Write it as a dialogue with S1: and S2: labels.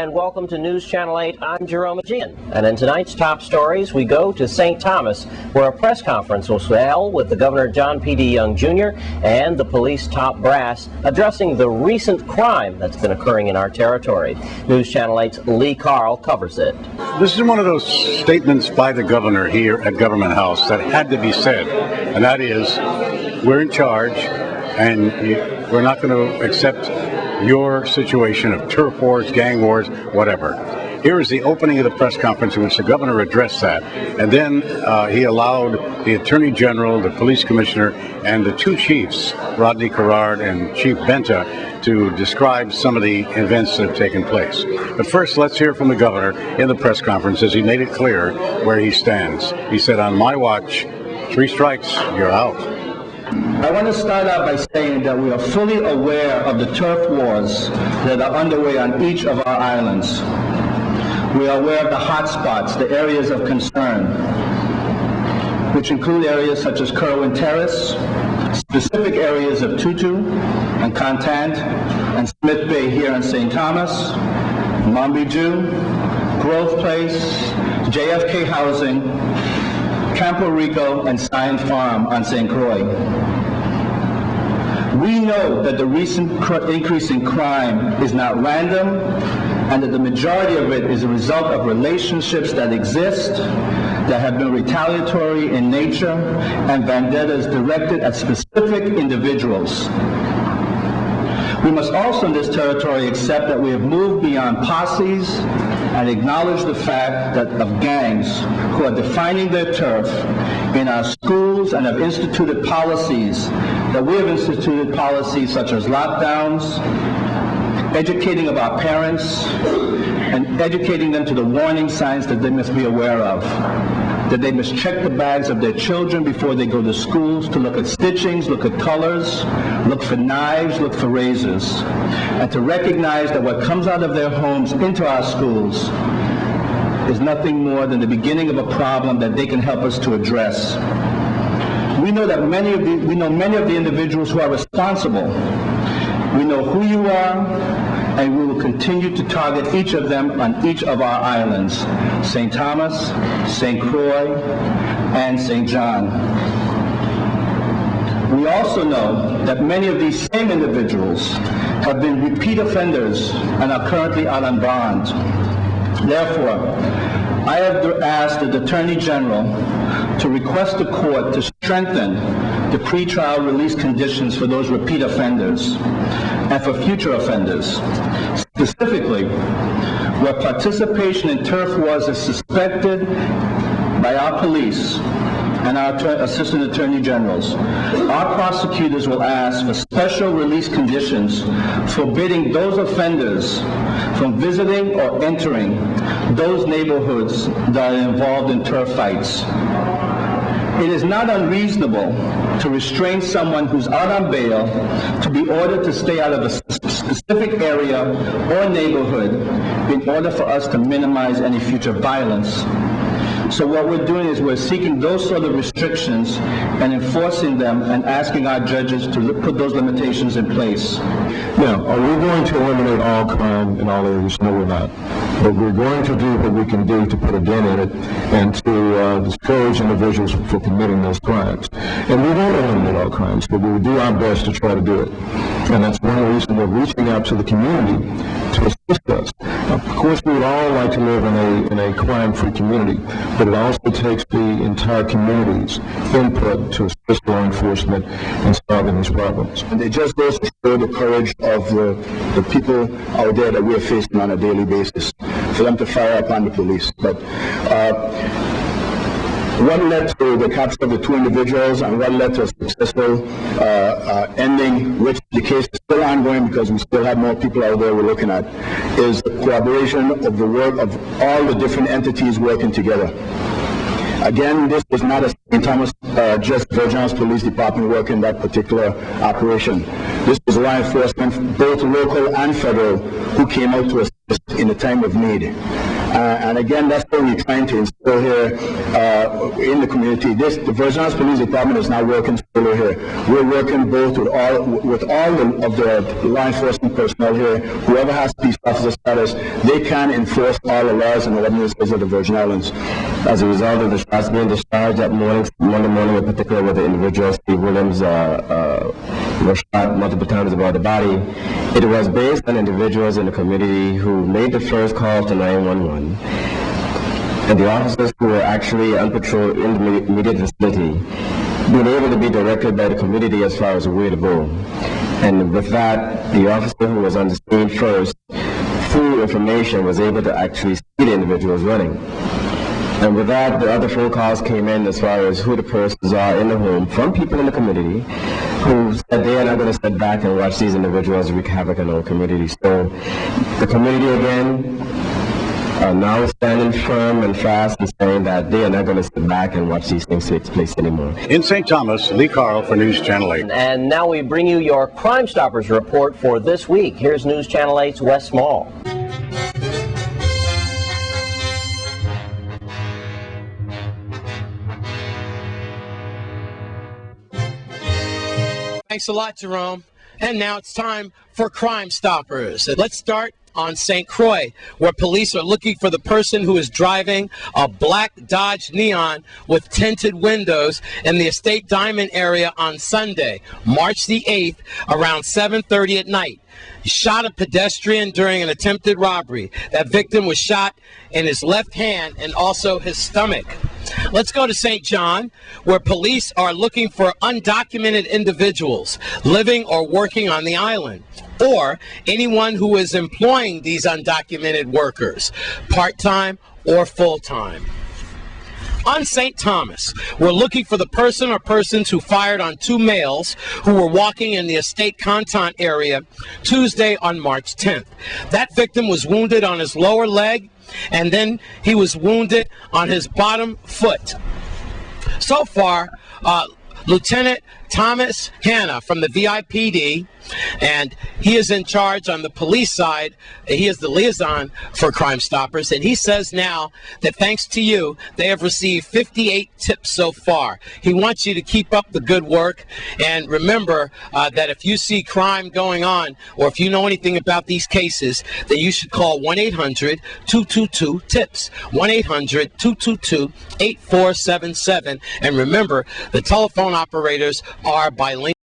S1: and welcome to News Channel 8. I'm Jerome Aegean. And in tonight's top stories, we go to St. Thomas, where a press conference was held with the Governor John P.D. Young Jr. and the police top brass addressing the recent crime that's been occurring in our territory. News Channel 8's Lee Carl covers it.
S2: This is one of those statements by the governor here at Government House that had to be said, and that is, we're in charge, and we're not going to accept your situation of turf wars, gang wars, whatever. Here is the opening of the press conference in which the governor addressed that, and then he allowed the Attorney General, the Police Commissioner, and the two chiefs, Rodney Carrard and Chief Benta, to describe some of the events that have taken place. But first, let's hear from the governor in the press conference as he made it clear where he stands. He said, on my watch, 3 strikes, you're out.
S3: I want to start out by saying that we are fully aware of the turf wars that are underway on each of our islands. We are aware of the hot spots, the areas of concern, which include areas such as Kerwin Terrace, specific areas of Tutu and Contant and Smith Bay here in St. Thomas, Mombiju, Grove Place, JFK Housing, Campo Rico, and Scion Farm on St. Croix. We know that the recent increase in crime is not random, and that the majority of it is a result of relationships that exist, that have been retaliatory in nature, and vendettas directed at specific individuals. We must also in this territory accept that we have moved beyond posses and acknowledge the fact that of gangs who are defining their turf in our schools and have instituted policies, that we have instituted policies such as lockdowns, educating of our parents, and educating them to the warning signs that they must be aware of. That they must check the bags of their children before they go to schools to look at stitchings, look at colors, look for knives, look for razors, and to recognize that what comes out of their homes into our schools is nothing more than the beginning of a problem that they can help us to address. We know that many of the individuals who are responsible. We know who you are, and we will continue to target each of them on each of our islands, St. Thomas, St. Croix, and St. John. We also know that many of these same individuals have been repeat offenders and are currently out on bond. Therefore, I have asked the Attorney General to request the court to strengthen the pretrial release conditions for those repeat offenders and for future offenders. Specifically, where participation in turf wars is suspected by our police and our assistant attorney generals, our prosecutors will ask for special release conditions forbidding those offenders from visiting or entering those neighborhoods that are involved in turf fights. It is not unreasonable to restrain someone who's out on bail to be ordered to stay out of a specific area or neighborhood in order for us to minimize any future violence. So what we're doing is we're seeking those sort of restrictions and enforcing them and asking our judges to put those limitations in place.
S4: Now, are we going to eliminate all crime in all areas? No, we're not. But we're going to do what we can do to put a dent in it and to discourage individuals from committing those crimes. And we won't eliminate all crimes, but we will do our best to try to do it. And that's one reason we're reaching out to the community to assist us. Of course, we would all like to live in a crime-free community, but it also takes the entire community's input to assist law enforcement in solving these problems.
S5: And it just goes to show the courage of the people out there that we're facing on a daily basis, for them to fire upon the police. But one led to the capture of the 2 individuals, and one led to a successful ending, which the case is still ongoing because we still have more people out there we're looking at, is the collaboration of the work of all the different entities working together. Again, this was not a St. Thomas, just Virginia's Police Department working that particular operation. This was law enforcement, both local and federal, who came out to assist in a time of need. And again, that's what we're trying to instill here in the community. The Virgin Islands Police Department is not working solo here. We're working both with all of the law enforcement personnel here. Whoever has peace officer status, they can enforce all the laws and ordinances of the Virgin Islands.
S6: As a result of the shots being discharged that Monday morning, in particular with the individual, Steve Williams, was shot multiple times about the body, it was based on individuals in the community who made the first call to 911. And the officers who were actually on patrol in the immediate vicinity being able to be directed by the community as far as where to go. And with that, the officer who was on the scene first, through information, was able to actually see the individuals running. And with that, the other phone calls came in as far as who the persons are in the home from people in the community who said they are not going to sit back and watch these individuals wreak havoc in our community. So the community again are now standing firm and fast and saying that they are not going to sit back and watch these things take place anymore.
S2: In St. Thomas, Lee Carl for News Channel 8.
S1: And now we bring you your Crime Stoppers report for this week. Here's News Channel 8's Wes Small.
S7: Thanks a lot, Jerome. And now it's time for Crime Stoppers. Let's start on St. Croix, where police are looking for the person who is driving a black Dodge Neon with tinted windows in the Estate Diamond area on Sunday, March the 8th, around 7:30 at night. He shot a pedestrian during an attempted robbery. That victim was shot in his left hand and also his stomach. Let's go to St. John, where police are looking for undocumented individuals living or working on the island, or anyone who is employing these undocumented workers, part-time or full-time. On St. Thomas, we're looking for the person or persons who fired on two males who were walking in the Estate Contant area Tuesday on March 10th. That victim was wounded on his lower leg, and then he was wounded on his bottom foot. So far, Lieutenant Thomas Hanna from the VIPD, and he is in charge on the police side. He is the liaison for Crime Stoppers, and he says now that thanks to you, they have received 58 tips so far. He wants you to keep up the good work, and remember that if you see crime going on, or if you know anything about these cases, that you should call 1-800-222-TIPS, 1-800-222-8477, and remember, the telephone operators are bilingual.